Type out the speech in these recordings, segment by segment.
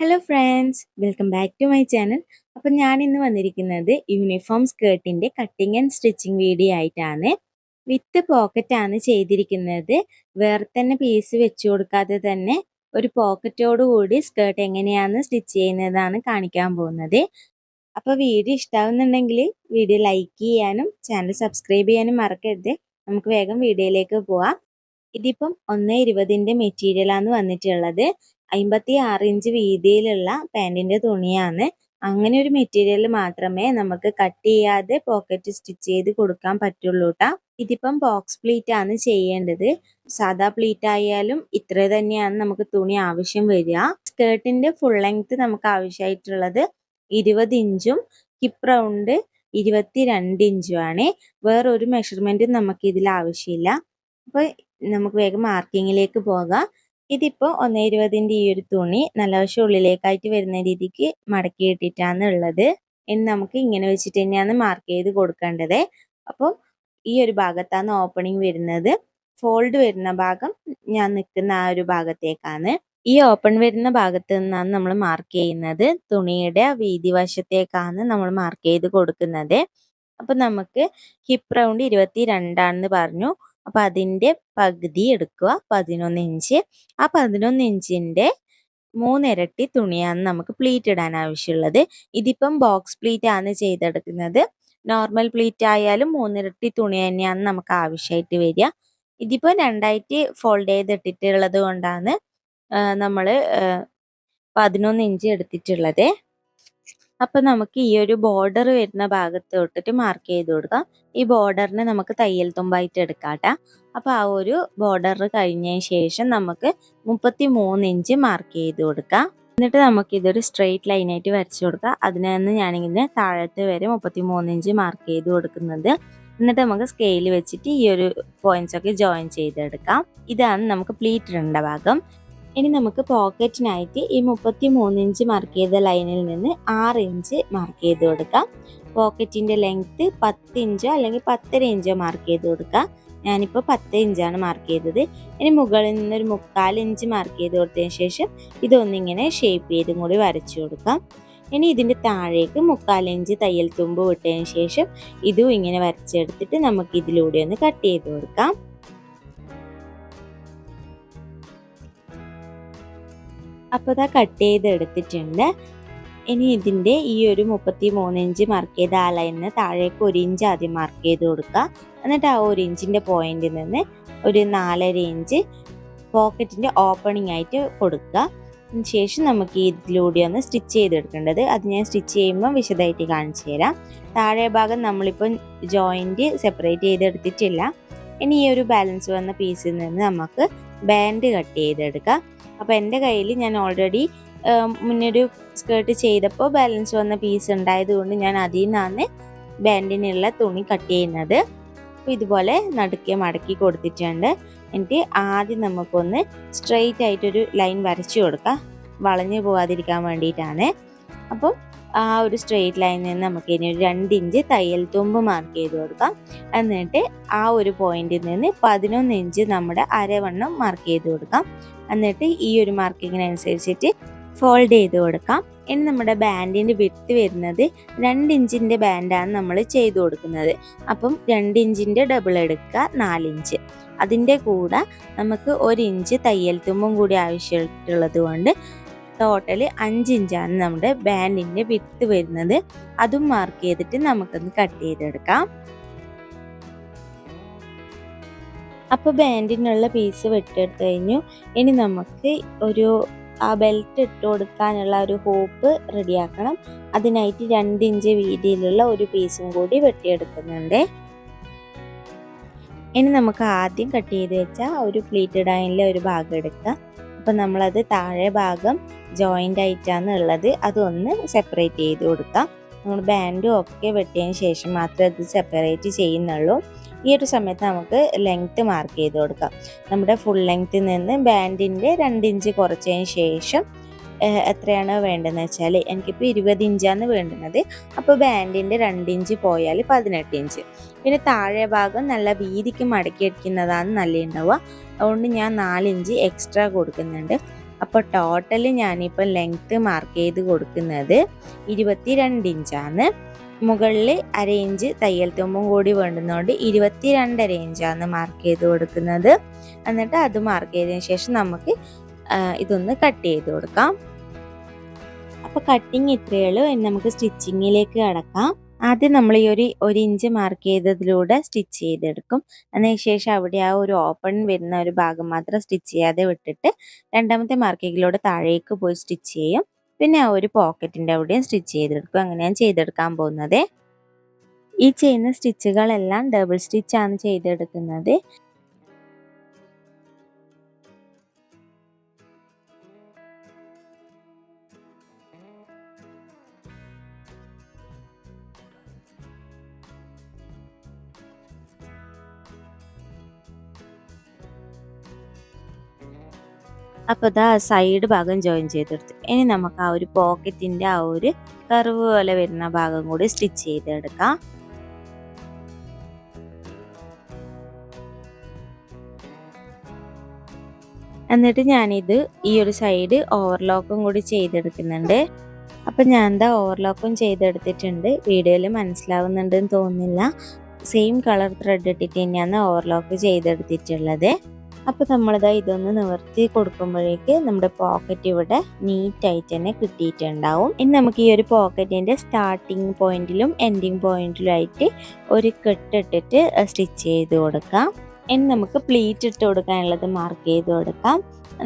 Hello friends, welcome back to my channel. അപ്പം ഞാൻ ഇന്ന് വന്നിരിക്കുന്നത് യൂണിഫോം സ്കേർട്ടിൻ്റെ കട്ടിങ് ആൻഡ് സ്റ്റിച്ചിങ് വീഡിയോ ആയിട്ടാണ്. വിത്ത് പോക്കറ്റാണ് ചെയ്തിരിക്കുന്നത്. വേറെ തന്നെ പീസ് വെച്ച് കൊടുക്കാതെ തന്നെ ഒരു പോക്കറ്റോട് കൂടി സ്കേർട്ട് എങ്ങനെയാണ് സ്റ്റിച്ച് ചെയ്യുന്നതാണ് കാണിക്കാൻ പോകുന്നത്. അപ്പോൾ വീഡിയോ ഇഷ്ടമാവുന്നുണ്ടെങ്കിൽ വീഡിയോ ലൈക്ക് ചെയ്യാനും ചാനൽ സബ്സ്ക്രൈബ് ചെയ്യാനും മറക്കരുത്. നമുക്ക് വേഗം വീഡിയോയിലേക്ക് പോവാം. ഇതിപ്പം 1.20 മെറ്റീരിയലാണ് വന്നിട്ടുള്ളത്. 56 ഇഞ്ച് വീതിയിലുള്ള പാൻറ്റിൻ്റെ തുണിയാണ്. അങ്ങനെ ഒരു മെറ്റീരിയൽ മാത്രമേ നമുക്ക് കട്ട് ചെയ്യാതെ പോക്കറ്റ് സ്റ്റിച്ച് ചെയ്ത് കൊടുക്കാൻ പറ്റുള്ളൂ ട്ടാ. ഇതിപ്പം ബോക്സ് പ്ലീറ്റ് ആണ് ചെയ്യേണ്ടത്. സാധാ പ്ലീറ്റ് ആയാലും ഇത്ര തന്നെയാണ് നമുക്ക് തുണി ആവശ്യം വരിക. സ്കേർട്ടിൻ്റെ ഫുൾ ലെങ്ത് നമുക്ക് ആവശ്യമായിട്ടുള്ളത് 20 ഇഞ്ചും ഹിപ്പ് റൗണ്ട് 22 ഇഞ്ചും ആണ്. വേറൊരു മെഷർമെൻറ്റും നമുക്ക് ഇതിൽ ആവശ്യമില്ല. അപ്പോൾ നമുക്ക് വേഗം മാർക്കിങ്ങിലേക്ക് പോകാം. ഇതിപ്പോൾ 1.20 ഈ ഒരു തുണി നല്ല വശം ഉള്ളിലേക്കായിട്ട് വരുന്ന രീതിക്ക് മടക്കി ഇട്ടിട്ടാണ് ഉള്ളത്. ഇനി നമുക്ക് ഇങ്ങനെ വെച്ചിട്ട് തന്നെയാണ് മാർക്ക് ചെയ്ത് കൊടുക്കേണ്ടത്. അപ്പോൾ ഈ ഒരു ഭാഗത്താണ് ഓപ്പണിംഗ് വരുന്നത്. ഫോൾഡ് വരുന്ന ഭാഗം ഞാൻ നിൽക്കുന്ന ആ ഒരു ഭാഗത്തേക്കാണ്. ഈ ഓപ്പൺ വരുന്ന ഭാഗത്ത് നിന്നാണ് നമ്മൾ മാർക്ക് ചെയ്യുന്നത്. തുണിയുടെ വീതി വശത്തേക്കാണ് നമ്മൾ മാർക്ക് ചെയ്ത് കൊടുക്കുന്നത്. അപ്പം നമുക്ക് ഹിപ്പ് റൗണ്ട് 22 ആണെന്ന് പറഞ്ഞു. അപ്പം അതിൻ്റെ പകുതി എടുക്കുക, 11 ഇഞ്ച്. ആ 11 ഇഞ്ചിൻ്റെ 3 ഇരട്ടി തുണിയാണ് നമുക്ക് പ്ലീറ്റ് ഇടാൻ ആവശ്യമുള്ളത്. ഇതിപ്പം ബോക്സ് പ്ലീറ്റ് ആണ് ചെയ്തെടുക്കുന്നത്. നോർമൽ പ്ലീറ്റ് ആയാലും 3 ഇരട്ടി തുണി തന്നെയാണ് നമുക്ക് ആവശ്യമായിട്ട് വരിക. ഇതിപ്പോൾ രണ്ടായിട്ട് ഫോൾഡ് ചെയ്തിട്ടിട്ടുള്ളത് കൊണ്ടാണ് നമ്മൾ 11 ഇഞ്ച് എടുത്തിട്ടുള്ളത്. അപ്പം നമുക്ക് ഈ ഒരു ബോർഡർ വരുന്ന ഭാഗത്ത് തൊട്ടിട്ട് മാർക്ക് ചെയ്ത് കൊടുക്കാം. ഈ ബോർഡറിനെ നമുക്ക് തയ്യൽ തുമ്പായിട്ട് എടുക്കാട്ടോ. അപ്പോൾ ആ ഒരു ബോർഡർ കഴിഞ്ഞതിന് ശേഷം നമുക്ക് 33 ഇഞ്ച് മാർക്ക് ചെയ്ത് കൊടുക്കാം. എന്നിട്ട് നമുക്കിതൊരു സ്ട്രെയിറ്റ് ലൈനായിട്ട് വരച്ചു കൊടുക്കാം. അതിനാണ് ഞാനിങ്ങനെ താഴത്ത് വരെ 33 ഇഞ്ച് മാർക്ക് ചെയ്ത് കൊടുക്കുന്നത്. എന്നിട്ട് നമുക്ക് സ്കെയിൽ വെച്ചിട്ട് ഈ ഒരു പോയിന്റ്സ് ഒക്കെ ജോയിൻ ചെയ്തെടുക്കാം. ഇതാണ് നമുക്ക് പ്ലീറ്റ് ഇടേണ്ട ഭാഗം. ഇനി നമുക്ക് പോക്കറ്റിനായിട്ട് ഈ 33 ഇഞ്ച് മാർക്ക് ചെയ്ത ലൈനിൽ നിന്ന് 6 ഇഞ്ച് മാർക്ക് ചെയ്ത് കൊടുക്കാം. പോക്കറ്റിൻ്റെ ലെങ്ത്ത് 10 ഇഞ്ചോ അല്ലെങ്കിൽ 10.5 ഇഞ്ചോ മാർക്ക് ചെയ്ത് കൊടുക്കാം. ഞാനിപ്പോൾ 10 ഇഞ്ചാണ് മാർക്ക് ചെയ്തത്. ഇനി മുകളിൽ നിന്നൊരു 3/4 ഇഞ്ച് മാർക്ക് ചെയ്ത് കൊടുത്തതിന് ശേഷം ഇതൊന്നിങ്ങനെ ഷേപ്പ് ചെയ്തും കൂടി വരച്ചു കൊടുക്കാം. ഇനി ഇതിൻ്റെ താഴേക്ക് 3/4 ഇഞ്ച് തയ്യൽ തുമ്പ് വിട്ടതിന് ശേഷം ഇതും ഇങ്ങനെ വരച്ചെടുത്തിട്ട് നമുക്ക് ഇതിലൂടെ ഒന്ന് കട്ട് ചെയ്ത് കൊടുക്കാം. അപ്പോൾ ഇതാ കട്ട് ചെയ്ത് എടുത്തിട്ടുണ്ട്. ഇനി ഇതിൻ്റെ ഈ ഒരു 33 ഇഞ്ച് മാർക്ക് ചെയ്ത ആ ലൈനിന് താഴേക്ക് 1 ഇഞ്ച് ആദ്യം മാർക്ക് ചെയ്ത് കൊടുക്കുക. എന്നിട്ട് ആ 1 ഇഞ്ചിൻ്റെ പോയിന്റിൽ നിന്ന് ഒരു 4.5 ഇഞ്ച് പോക്കറ്റിൻ്റെ ഓപ്പണിംഗ് ആയിട്ട് കൊടുക്കുക. ശേഷം നമുക്ക് ഇതിലൂടെ ഒന്ന് സ്റ്റിച്ച് ചെയ്തെടുക്കേണ്ടത്. അത് ഞാൻ സ്റ്റിച്ച് ചെയ്യുമ്പോൾ വിശദമായിട്ട് കാണിച്ചു തരാം. താഴെ ഭാഗം നമ്മളിപ്പം ജോയിൻറ്റ് സെപ്പറേറ്റ് ചെയ്തെടുത്തിട്ടില്ല. ഇനി ഈ ഒരു ബാലൻസ് വന്ന പീസിൽ നിന്ന് നമുക്ക് ബാൻഡ് കട്ട് ചെയ്തെടുക്കാം. അപ്പോൾ എൻ്റെ കയ്യിൽ ഞാൻ ഓൾറെഡി മുന്നൊരു സ്കേർട്ട് ചെയ്തപ്പോൾ ബാലൻസ് വന്ന പീസ് ഉണ്ടായതുകൊണ്ട് ഞാൻ അതിൽ നിന്നാണ് ബാൻഡിനുള്ള തുണി കട്ട് ചെയ്യുന്നത്. അപ്പോൾ ഇതുപോലെ നടുക്കെ മടക്കി കൊടുത്തിട്ടുണ്ട്. എന്നിട്ട് ആദ്യം നമുക്കൊന്ന് സ്ട്രെയിറ്റ് ആയിട്ടൊരു ലൈൻ വരച്ചു കൊടുക്കാം, വളഞ്ഞു പോകാതിരിക്കാൻ വേണ്ടിയിട്ടാണ്. അപ്പം ആ ഒരു സ്ട്രെയിറ്റ് ലൈനിൽ നിന്ന് നമുക്ക് ഇനി ഒരു 2 ഇഞ്ച് തയ്യൽ തുമ്പ് മാർക്ക് ചെയ്ത് കൊടുക്കാം. എന്നിട്ട് ആ ഒരു പോയിന്റിൽ നിന്ന് 11 ഇഞ്ച് നമ്മുടെ അരവണ്ണം മാർക്ക് ചെയ്ത് കൊടുക്കാം. എന്നിട്ട് ഈ ഒരു മാർക്കിങ്ങിനനുസരിച്ചിട്ട് ഫോൾഡ് ചെയ്ത് കൊടുക്കാം. ഇനി നമ്മുടെ ബാൻഡിൻ്റെ വിഡ്ത്ത് വരുന്നത് 2 ഇഞ്ചിൻ്റെ ബാൻഡാണ് നമ്മൾ ചെയ്ത് കൊടുക്കുന്നത്. അപ്പം 2 ഇഞ്ചിൻ്റെ ഡബിൾ എടുക്കുക, 4 ഇഞ്ച്. അതിൻ്റെ കൂടെ നമുക്ക് 1 ഇഞ്ച് തയ്യൽ തുമ്പും കൂടി ആവശ്യമുള്ളത് കൊണ്ട് ടോട്ടൽ 5 ഇഞ്ചാണ് നമ്മുടെ ബാൻഡിൻ്റെ വിഡ്ത്ത് വരുന്നത്. അതും മാർക്ക് ചെയ്തിട്ട് നമുക്കൊന്ന് കട്ട് ചെയ്തെടുക്കാം. അപ്പോൾ ബാൻഡിനുള്ള പീസ് വെട്ടിയെടുത്ത് കഴിഞ്ഞു. ഇനി നമുക്ക് ഒരു ആ ബെൽറ്റ് ഇട്ട് കൊടുക്കാനുള്ള ഒരു ഹൂപ്പ് റെഡിയാക്കണം. അതിനായിട്ട് 2 ഇഞ്ച് വീതിയിലുള്ള ഒരു പീസും കൂടി വെട്ടിയെടുക്കുന്നുണ്ട്. ഇനി നമുക്ക് ആദ്യം കട്ട് ചെയ്ത് വെച്ചാൽ ഒരു പ്ലീറ്റഡ് ആയിട്ടുള്ള ഒരു ഭാഗം എടുക്കുക. അപ്പം നമ്മളത് താഴെ ഭാഗം ജോയിൻ്റ് ആയിട്ടാണ് ഉള്ളത്, അതൊന്ന് സെപ്പറേറ്റ് ചെയ്ത് കൊടുക്കാം. നമ്മൾ ബാൻഡും ഒക്കെ വെട്ടിയതിന് ശേഷം മാത്രമേ അത് സെപ്പറേറ്റ് ചെയ്യുന്നുള്ളൂ. ഈ ഒരു സമയത്ത് നമുക്ക് ലെങ്ത്ത് മാർക്ക് ചെയ്ത് കൊടുക്കാം. നമ്മുടെ ഫുൾ ലെങ്ത്തിൽ നിന്ന് ബാൻഡിൻ്റെ 2 ഇഞ്ച് കുറച്ചതിന് ശേഷം എത്രയാണോ വേണ്ടതെന്ന് വെച്ചാൽ എനിക്കിപ്പോൾ 20 ഇഞ്ചാണ് വേണ്ടുന്നത്. അപ്പോൾ ബാൻഡിൻ്റെ 2 ഇഞ്ച് പോയാൽ 18 ഇഞ്ച്. പിന്നെ താഴെ ഭാഗം നല്ല വീതിക്ക് മടക്കി അടിക്കുന്നതാണ് നല്ല ഉണ്ടാവുക. അതുകൊണ്ട് ഞാൻ 4 ഇഞ്ച് എക്സ്ട്രാ കൊടുക്കുന്നുണ്ട്. അപ്പോൾ ടോട്ടൽ ഞാനിപ്പോൾ ലെങ്ത്ത് മാർക്ക് ചെയ്ത് കൊടുക്കുന്നത് 22 ഇഞ്ചാണ്. മുകളിൽ 1/2 ഇഞ്ച് തയ്യൽ തുമ്പും കൂടി വേണ്ടുന്നതുകൊണ്ട് 22.5 ഇഞ്ചാണ് മാർക്ക് ചെയ്ത് കൊടുക്കുന്നത്. എന്നിട്ട് അത് മാർക്ക് ചെയ്തതിന് ശേഷം നമുക്ക് ഇതൊന്ന് കട്ട് ചെയ്ത് കൊടുക്കാം. അപ്പോൾ കട്ടിങ് ഇത്രയേ ഉള്ളൂ. ഇനി നമുക്ക് സ്റ്റിച്ചിങ്ങിലേക്ക് കടക്കാം. ആദ്യം നമ്മൾ ഈ ഒരു ഇഞ്ച് മാർക്ക് ചെയ്തതിലൂടെ സ്റ്റിച്ച് ചെയ്തെടുക്കും. അതിനുശേഷം അവിടെ ആ ഒരു ഓപ്പൺ വരുന്ന ഒരു ഭാഗം മാത്രം സ്റ്റിച്ച് ചെയ്യാതെ വിട്ടിട്ട് രണ്ടാമത്തെ മാർക്കിങ്ങിലൂടെ താഴേക്ക് പോയി സ്റ്റിച്ച് ചെയ്യും. പിന്നെ ആ ഒരു പോക്കറ്റിൻ്റെ അവിടെയും സ്റ്റിച്ച് ചെയ്തെടുക്കും. അങ്ങനെയാണ് ചെയ്തെടുക്കാൻ പോകുന്നത്. ഈ ചെയ്യുന്ന സ്റ്റിച്ചുകളെല്ലാം ഡബിൾ സ്റ്റിച്ചാണ് ചെയ്തെടുക്കുന്നത്. അപ്പോൾ ഇതാ സൈഡ് ഭാഗം ജോയിൻ ചെയ്തെടുത്തു. ഇനി നമുക്ക് ആ ഒരു പോക്കറ്റിൻ്റെ ആ ഒരു കർവ് പോലെ വരുന്ന ഭാഗം കൂടി സ്റ്റിച്ച് ചെയ്തെടുക്കാം. എന്നിട്ട് ഞാനിത് ഈ ഒരു സൈഡ് ഓവർലോക്കും കൂടി ചെയ്തെടുക്കുന്നുണ്ട്. അപ്പം ഞാൻ എന്താ ഓവർലോക്കും ചെയ്തെടുത്തിട്ടുണ്ട്. വീഡിയോയിൽ മനസ്സിലാവുന്നുണ്ടെന്ന് തോന്നുന്നില്ല. സെയിം കളർ ത്രെഡ് ഇട്ടിട്ട് തന്നെയാണ് ഓവർലോക്ക് ചെയ്തെടുത്തിട്ടുള്ളത്. അപ്പോൾ നമ്മളിതാ ഇതൊന്ന് നിവർത്തി കൊടുക്കുമ്പോഴേക്ക് നമ്മുടെ പോക്കറ്റ് ഇവിടെ നീറ്റായിട്ട് തന്നെ കിട്ടിയിട്ടുണ്ടാവും. ഇനി നമുക്ക് ഈ ഒരു പോക്കറ്റിൻ്റെ സ്റ്റാർട്ടിങ് പോയിന്റിലും എൻഡിങ് പോയിന്റിലുമായിട്ട് ഒരു കെട്ടിട്ടിട്ട് സ്റ്റിച്ച് ചെയ്ത് കൊടുക്കാം. ഇനി നമുക്ക് പ്ലീറ്റ് ഇട്ട് കൊടുക്കാനുള്ളത് മാർക്ക് ചെയ്ത് കൊടുക്കാം.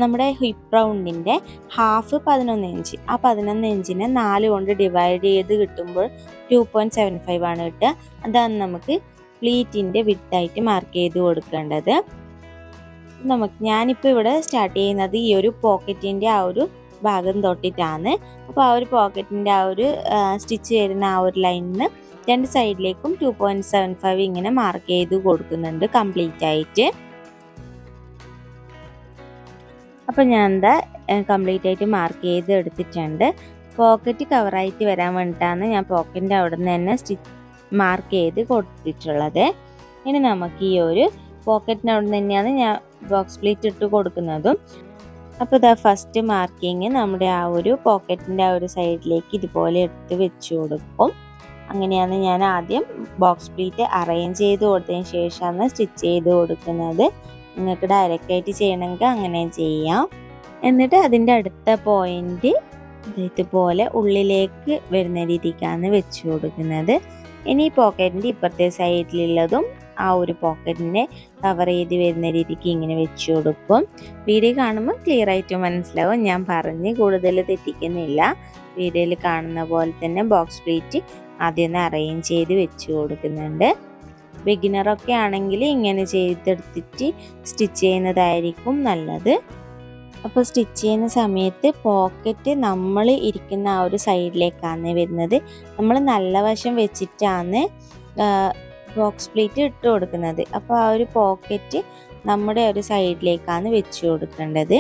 നമ്മുടെ ഹിപ്പ് റൗണ്ടിൻ്റെ ഹാഫ് 11 ഇഞ്ച്. ആ 11 ഇഞ്ചിനെ 4 കൊണ്ട് ഡിവൈഡ് ചെയ്ത് കിട്ടുമ്പോൾ 2.75 ആണ് കിട്ടുക. അതാണ് നമുക്ക് പ്ലീറ്റിൻ്റെ വിഡ്ത്തായിട്ട് മാർക്ക് ചെയ്ത് കൊടുക്കേണ്ടത്. ഞാനിപ്പോൾ ഇവിടെ സ്റ്റാർട്ട് ചെയ്യുന്നത് ഈ ഒരു പോക്കറ്റിൻ്റെ ആ ഒരു ഭാഗം തൊട്ടിട്ടാണ്. അപ്പോൾ ആ ഒരു പോക്കറ്റിൻ്റെ ആ ഒരു സ്റ്റിച്ച് വരുന്ന ആ ഒരു ലൈനിന് രണ്ട് സൈഡിലേക്കും 2.75 ഇങ്ങനെ മാർക്ക് ചെയ്ത് കൊടുക്കുന്നുണ്ട് കംപ്ലീറ്റ് ആയിട്ട്. അപ്പോൾ ഞാൻ എന്താ കംപ്ലീറ്റ് ആയിട്ട് മാർക്ക് ചെയ്ത് എടുത്തിട്ടുണ്ട്. പോക്കറ്റ് കവറായിട്ട് വരാൻ വേണ്ടിയിട്ടാണ് ഞാൻ പോക്കറ്റിൻ്റെ അവിടെ നിന്ന് തന്നെ മാർക്ക് ചെയ്ത് കൊടുത്തിട്ടുള്ളത്. ഇനി നമുക്ക് ഈ ഒരു പോക്കറ്റിൻ്റെ അവിടെ നിന്ന് തന്നെയാണ് ഞാൻ ബോക്സ് പ്ലീറ്റ് ഇട്ട് കൊടുക്കുന്നതും. അപ്പോൾ ഇതാ ഫസ്റ്റ് മാർക്കിങ് നമ്മുടെ ആ ഒരു പോക്കറ്റിൻ്റെ ആ ഒരു സൈഡിലേക്ക് ഇതുപോലെ എടുത്ത് വെച്ച് കൊടുക്കും. അങ്ങനെയാണ് ഞാൻ ആദ്യം ബോക്സ് പ്ലീറ്റ് അറേഞ്ച് ചെയ്ത് കൊടുത്തതിന് ശേഷമാണ് സ്റ്റിച്ച് ചെയ്ത് കൊടുക്കുന്നത്. നിങ്ങൾക്ക് ഡയറക്റ്റായിട്ട് ചെയ്യണമെങ്കിൽ അങ്ങനെ ചെയ്യാം. എന്നിട്ട് അതിൻ്റെ അടുത്ത പോയിന്റ് ഇതുപോലെ ഉള്ളിലേക്ക് വരുന്ന രീതിക്കാണ് വെച്ച് കൊടുക്കുന്നത്. ഇനി പോക്കറ്റിൻ്റെ ഇപ്പുറത്തെ സൈഡിലുള്ളതും ആ ഒരു പോക്കറ്റിനെ കവർ ചെയ്ത് വരുന്ന രീതിക്ക് ഇങ്ങനെ വെച്ച് കൊടുക്കും. വീഡിയോ കാണുമ്പോൾ ക്ലിയർ ആയിട്ട് മനസ്സിലാവും. ഞാൻ പറഞ്ഞ് കൂടുതൽ തെറ്റിക്കുന്നില്ല. വീഡിയോയിൽ കാണുന്ന പോലെ തന്നെ ബോക്സ് പ്ലീറ്റ് ആദ്യം ഒന്ന് അറേഞ്ച് ചെയ്ത് വെച്ച് കൊടുക്കുന്നുണ്ട്. ബിഗിനറൊക്കെ ആണെങ്കിൽ ഇങ്ങനെ ചെയ്തെടുത്തിട്ട് സ്റ്റിച്ച് ചെയ്യുന്നതായിരിക്കും നല്ലത്. അപ്പോൾ സ്റ്റിച്ച് ചെയ്യുന്ന സമയത്ത് പോക്കറ്റ് നമ്മൾ ഇരിക്കുന്ന ആ ഒരു സൈഡിലേക്കാണ് വരുന്നത്. നമ്മൾ നല്ല വശം വെച്ചിട്ടാണ് ബോക്സ് പ്ലീറ്റ് ഇട്ട് കൊടുക്കുന്നത്. അപ്പോൾ ആ ഒരു പോക്കറ്റ് നമ്മുടെ ഒരു സൈഡിലേക്കാണ് വെച്ച് കൊടുക്കേണ്ടത്.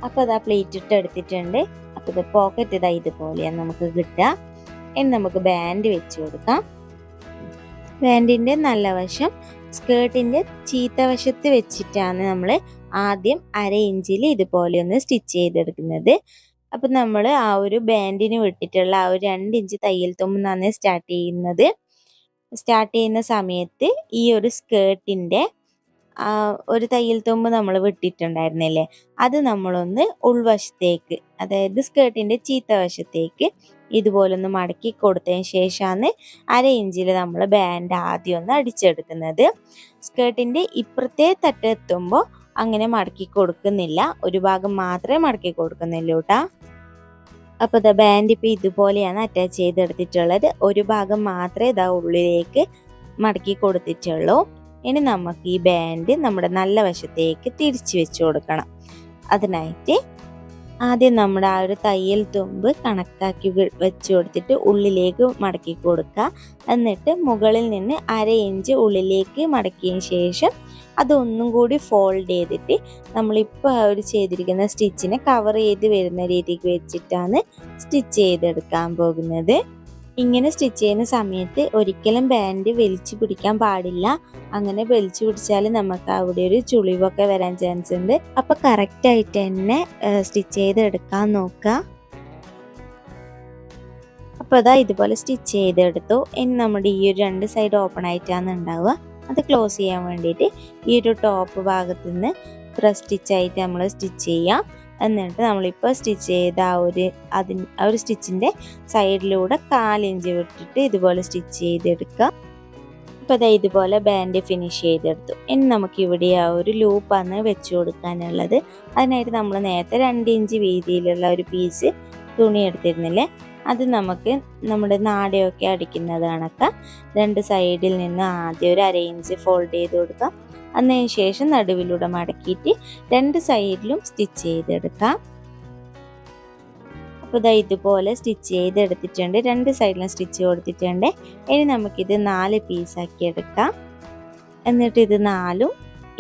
അപ്പോൾ അതാ പ്ലേറ്റ് ഇട്ട് എടുത്തിട്ടുണ്ട്. അപ്പോൾ ഇത് പോക്കറ്റ് ഇതാ ഇതുപോലെയാണ് നമുക്ക് കിട്ടുക. ഇനി നമുക്ക് ബാൻഡ് വെച്ച് കൊടുക്കാം. ബാൻഡിൻ്റെ നല്ല വശം സ്കേർട്ടിൻ്റെ ചീത്ത വശത്ത് വെച്ചിട്ടാണ് നമ്മൾ ആദ്യം 1/2 ഇഞ്ചിൽ ഇതുപോലെ ഒന്ന് സ്റ്റിച്ച് ചെയ്തെടുക്കുന്നത്. അപ്പം നമ്മൾ ആ ഒരു ബാൻഡിന് വിട്ടിട്ടുള്ള ആ ഒരു 2 ഇഞ്ച് തയ്യൽ തുമ്പെന്നാണ് സ്റ്റാർട്ട് ചെയ്യുന്നത്. സ്റ്റാർട്ട് ചെയ്യുന്ന സമയത്ത് ഈ ഒരു സ്കേർട്ടിൻ്റെ ഒരു തയ്യൽ തുമ്പ് നമ്മൾ വിട്ടിട്ടുണ്ടായിരുന്നില്ലേ, അത് നമ്മളൊന്ന് ഉൾവശത്തേക്ക്, അതായത് സ്കേർട്ടിൻ്റെ ചീത്ത വശത്തേക്ക് ഇതുപോലൊന്ന് മടക്കി കൊടുത്തതിന് ശേഷമാണ് 1/2 ഇഞ്ചിൽ നമ്മൾ ബാൻഡ് ആദ്യം ഒന്ന് അടിച്ചെടുക്കുന്നത്. സ്കേർട്ടിൻ്റെ ഇപ്പുറത്തെ തട്ടെത്തുമ്പോൾ അങ്ങനെ മടക്കി കൊടുക്കുന്നില്ല, ഒരു ഭാഗം മാത്രമേ മടക്കി കൊടുക്കുന്നുള്ളൂ കേട്ടോ. അപ്പോൾ ഇതാ ബാൻഡ് ഇപ്പോൾ ഇതുപോലെയാണ് അറ്റാച്ച് ചെയ്തെടുത്തിട്ടുള്ളത്. ഒരു ഭാഗം മാത്രമേ ഇതാ ഉള്ളിലേക്ക് മടക്കി കൊടുത്തിട്ടുള്ളൂ. ഇനി നമുക്ക് ഈ ബാൻഡ് നമ്മുടെ നല്ല വശത്തേക്ക് തിരിച്ചു വെച്ച് കൊടുക്കണം. അതിനായിട്ട് ആദ്യം നമ്മുടെ ആ ഒരു തയ്യൽ തുമ്പ് കണക്കാക്കി വെച്ച് കൊടുത്തിട്ട് ഉള്ളിലേക്ക് മടക്കി കൊടുക്കുക. എന്നിട്ട് മുകളിൽ നിന്ന് 1/2 ഇഞ്ച് ഉള്ളിലേക്ക് മടക്കിയതിന് ശേഷം അതൊന്നും കൂടി ഫോൾഡ് ചെയ്തിട്ട് നമ്മളിപ്പോൾ ആ ഒരു ചെയ്തിരിക്കുന്ന സ്റ്റിച്ചിനെ കവർ ചെയ്ത് വരുന്ന രീതിക്ക് വെച്ചിട്ടാണ് സ്റ്റിച്ച് ചെയ്തെടുക്കാൻ പോകുന്നത്. ഇങ്ങനെ സ്റ്റിച്ച് ചെയ്യുന്ന സമയത്ത് ഒരിക്കലും ബാൻഡ് വലിച്ചു പിടിക്കാൻ പാടില്ല. അങ്ങനെ വലിച്ചു പിടിച്ചാൽ നമുക്ക് അവിടെ ഒരു ചുളിവൊക്കെ വരാൻ ചാൻസ് ഉണ്ട്. അപ്പോൾ കറക്റ്റായിട്ട് തന്നെ സ്റ്റിച്ച് ചെയ്തെടുക്കാൻ നോക്കുക. അപ്പോൾ അതാ ഇതുപോലെ സ്റ്റിച്ച് ചെയ്തെടുത്തു. ഇനി നമ്മുടെ ഈ ഒരു 2 സൈഡ് ഓപ്പൺ ആയിട്ടാണ് ഉണ്ടാവുക. അത് ക്ലോസ് ചെയ്യാൻ വേണ്ടിയിട്ട് ഈ ഒരു ടോപ്പ് ഭാഗത്ത് നിന്ന് പ്രസ് സ്റ്റിച്ചായിട്ട് നമ്മൾ സ്റ്റിച്ച് ചെയ്യാം. എന്നിട്ട് നമ്മളിപ്പോൾ സ്റ്റിച്ച് ചെയ്ത ആ ഒരു സ്റ്റിച്ചിൻ്റെ സൈഡിലൂടെ 4 ഇഞ്ച് വിട്ടിട്ട് ഇതുപോലെ സ്റ്റിച്ച് ചെയ്തെടുക്കുക. അപ്പോൾ അതാ ഇതുപോലെ ബാൻഡ് ഫിനിഷ് ചെയ്തെടുത്തു. ഇനി നമുക്കിവിടെ ആ ഒരു ലൂപ്പാണ് വെച്ച് കൊടുക്കാനുള്ളത്. അതിനായിട്ട് നമ്മൾ നേരത്തെ 2 ഇഞ്ച് വീതിയിലുള്ള ഒരു പീസ് തുണി എടുത്തിരുന്നില്ലേ, അത് നമുക്ക് നമ്മുടെ നാടയൊക്കെ അടിക്കുന്നത് കണക്ക് 2 സൈഡിൽ നിന്ന് ആദ്യം ഒരു 1/2 ഇഞ്ച് ഫോൾഡ് ചെയ്ത് കൊടുക്കാം. അതിന് ശേഷം നടുവിലൂടെ മടക്കിയിട്ട് 2 സൈഡിലും സ്റ്റിച്ച് ചെയ്തെടുക്കാം. അപ്പോൾ ഇതാ ഇതുപോലെ സ്റ്റിച്ച് ചെയ്തെടുത്തിട്ടുണ്ട്. 2 സൈഡിലും സ്റ്റിച്ച് കൊടുത്തിട്ടുണ്ട്. ഇനി നമുക്കിത് 4 പീസാക്കി എടുക്കാം. എന്നിട്ട് ഇത് 4ഉം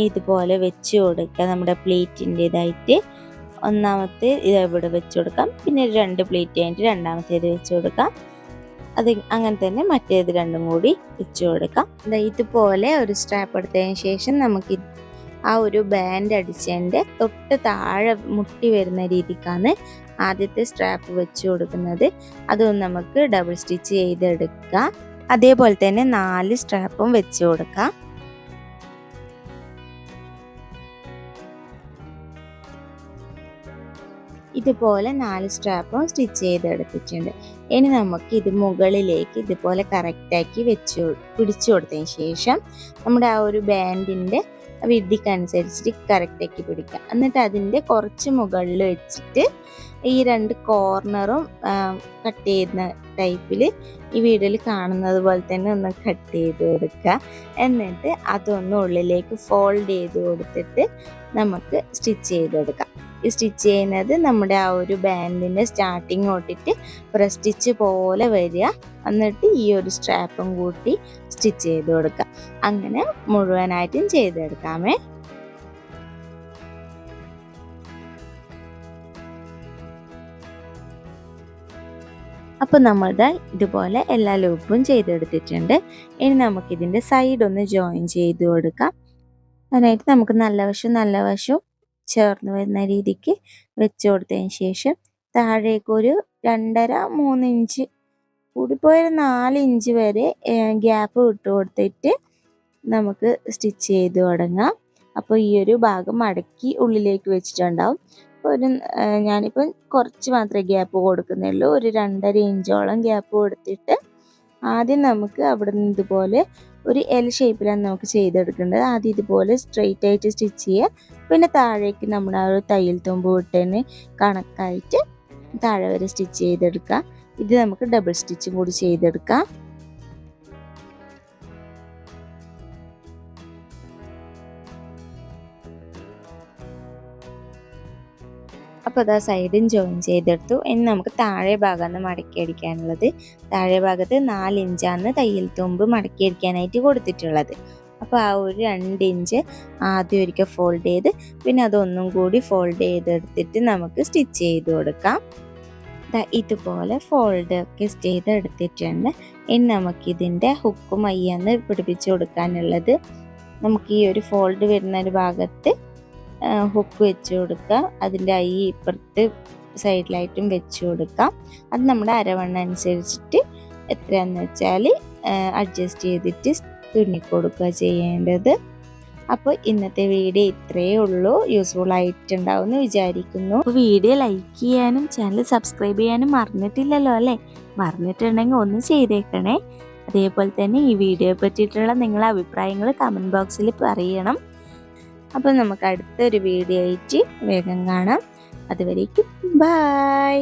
ഇതുപോലെ വെച്ച് കൊടുക്കുക. നമ്മുടെ പ്ലേറ്റിൻ്റെതായിട്ട് ഒന്നാമത്തെ ഇത് ഇവിടെ വെച്ച് കൊടുക്കാം. പിന്നെ 2 പ്ലേറ്റ് കഴിഞ്ഞിട്ട് രണ്ടാമത്തേത് വെച്ച് കൊടുക്കാം. അത് അങ്ങനെ തന്നെ മറ്റേത് 2ഉം കൂടി വെച്ച് കൊടുക്കാം. ഇതുപോലെ ഒരു സ്ട്രാപ്പ് എടുത്തതിന് ശേഷം നമുക്ക് ആ ഒരു ബാൻഡ് അടിച്ചതിൻ്റെ തൊട്ട് താഴെ മുട്ടി വരുന്ന രീതിക്കാണ് ആദ്യത്തെ സ്ട്രാപ്പ് വെച്ച് കൊടുക്കുന്നത്. അതൊന്ന് നമുക്ക് ഡബിൾ സ്റ്റിച്ച് ചെയ്തെടുക്കാം. അതേപോലെ തന്നെ 4 സ്ട്രാപ്പും വെച്ച് കൊടുക്കാം. ഇതുപോലെ 4 സ്ട്രാപ്പും സ്റ്റിച്ച് ചെയ്തെടുത്തിട്ടുണ്ട്. ഇനി നമുക്ക് ഇത് മുകളിലേക്ക് ഇതുപോലെ കറക്റ്റാക്കി പിടിച്ചു കൊടുത്തതിന് ശേഷം നമ്മുടെ ആ ഒരു ബാൻഡിൻ്റെ വീതിക്കനുസരിച്ചിട്ട് കറക്റ്റാക്കി പിടിക്കുക. എന്നിട്ട് അതിൻ്റെ കുറച്ച് മുകളിൽ വെച്ചിട്ട് ഈ 2 കോർണറും കട്ട് ചെയ്യുന്ന ടൈപ്പിൽ ഈ വീഡിയോയിൽ കാണുന്നത് പോലെ തന്നെ ഒന്ന് കട്ട് ചെയ്ത് കൊടുക്കുക. എന്നിട്ട് അതൊന്ന് ഉള്ളിലേക്ക് ഫോൾഡ് ചെയ്ത് കൊടുത്തിട്ട് നമുക്ക് സ്റ്റിച്ച് ചെയ്തെടുക്കാം. ഈ സ്റ്റിച്ച് ചെയ്യുന്നത് നമ്മുടെ ആ ഒരു ബാൻഡിൻ്റെ സ്റ്റാർട്ടിങ് തൊട്ടിട്ട് പ്രസ് സ്റ്റിച്ച് പോലെ വരിക. എന്നിട്ട് ഈ ഒരു സ്ട്രാപ്പും കൂട്ടി സ്റ്റിച്ച് ചെയ്ത് കൊടുക്കുക. അങ്ങനെ മുഴുവനായിട്ടും ചെയ്തെടുക്കാമേ. അപ്പോൾ നമ്മളിത് ഇതുപോലെ എല്ലാ ലൂപ്പും ചെയ്തെടുത്തിട്ടുണ്ട്. ഇനി നമുക്കിതിൻ്റെ സൈഡ് ഒന്ന് ജോയിൻ ചെയ്ത് കൊടുക്കാം. അതിനായിട്ട് നമുക്ക് നല്ല വശവും ചേർന്ന് വരുന്ന രീതിക്ക് വെച്ച് കൊടുത്തതിന് ശേഷം താഴേക്ക് ഒരു 2.5-3 ഇഞ്ച് കൂടിപ്പോയൊരു 4 ഇഞ്ച് വരെ ഗ്യാപ്പ് വിട്ട് കൊടുത്തിട്ട് നമുക്ക് സ്റ്റിച്ച് ചെയ്ത് തുടങ്ങാം. അപ്പോൾ ഈ ഒരു ഭാഗം മടക്കി ഉള്ളിലേക്ക് വെച്ചിട്ടുണ്ടാവും. അപ്പോൾ ഞാനിപ്പം കുറച്ച് മാത്രമേ ഗ്യാപ്പ് കൊടുക്കുന്നുള്ളൂ. ഒരു 2.5 ഇഞ്ചോളം ഗ്യാപ്പ് കൊടുത്തിട്ട് ആദ്യം നമുക്ക് അവിടെ നിന്ന് ഇതുപോലെ ഒരു എൽ ഷേപ്പിലാണ് നമുക്ക് ചെയ്തെടുക്കേണ്ടത്. ആദ്യം ഇതുപോലെ സ്ട്രെയിറ്റ് ആയിട്ട് സ്റ്റിച്ച് ചെയ്യുക. പിന്നെ താഴേക്ക് നമ്മുടെ ആ ഒരു തയ്യൽ തുമ്പ് വിട്ടതിന് കണക്കായിട്ട് താഴെ വരെ സ്റ്റിച്ച് ചെയ്തെടുക്കുക. ഇത് നമുക്ക് ഡബിൾ സ്റ്റിച്ചും കൂടി ചെയ്തെടുക്കാം. അപ്പോൾ അതാ സൈഡും ജോയിൻ ചെയ്തെടുത്തു. ഇനി നമുക്ക് താഴെ ഭാഗമാണ് മടക്കി അടിക്കാനുള്ളത്. താഴെ ഭാഗത്ത് 4 ഇഞ്ചാണ് തയ്യൽ തുമ്പ് മടക്കി അടിക്കാനായിട്ട് കൊടുത്തിട്ടുള്ളത്. അപ്പോൾ ആ ഒരു 2 ഇഞ്ച് ആദ്യം ഒരിക്കൽ ഫോൾഡ് ചെയ്ത് പിന്നെ അതൊന്നും കൂടി ഫോൾഡ് ചെയ്തെടുത്തിട്ട് നമുക്ക് സ്റ്റിച്ച് ചെയ്ത് കൊടുക്കാം. ഇതുപോലെ ഫോൾഡ് ഒക്കെ ചെയ്തെടുത്തിട്ടുണ്ട്. ഇനി നമുക്കിതിൻ്റെ ഹുക്കും മയ്യാന്ന് പിടിപ്പിച്ച് കൊടുക്കാനുള്ളത്. നമുക്ക് ഈ ഒരു ഫോൾഡ് വരുന്ന ഒരു ഭാഗത്ത് ഹുക്ക് വെച്ച് കൊടുക്കുക. അതിൻ്റെ ഇപ്പുറത്ത് സൈഡിലായിട്ടും വെച്ച് കൊടുക്കാം. അത് നമ്മുടെ അരവണ്ണം അനുസരിച്ചിട്ട് എത്രയാണെന്ന് വെച്ചാൽ അഡ്ജസ്റ്റ് ചെയ്തിട്ട് തുന്നി കൊടുക്കുക ചെയ്യേണ്ടത്. അപ്പോൾ ഇന്നത്തെ വീഡിയോ ഇത്രയേ ഉള്ളൂ. യൂസ്ഫുൾ ആയിട്ടുണ്ടാവുമെന്ന് വിചാരിക്കുന്നു. അപ്പോൾ വീഡിയോ ലൈക്ക് ചെയ്യാനും ചാനൽ സബ്സ്ക്രൈബ് ചെയ്യാനും മറന്നിട്ടില്ലല്ലോ അല്ലേ? മറന്നിട്ടുണ്ടെങ്കിൽ ഒന്ന് ചെയ്തേക്കണേ. അതേപോലെ തന്നെ ഈ വീഡിയോയെ പറ്റിയിട്ടുള്ള നിങ്ങളുടെ അഭിപ്രായങ്ങൾ കമൻറ്റ് ബോക്സിൽ പറയണം. അപ്പോൾ നമുക്ക് അടുത്തൊരു വീഡിയോ ആയിട്ട് വേഗം കാണാം. അതുവരേക്കും ബൈ.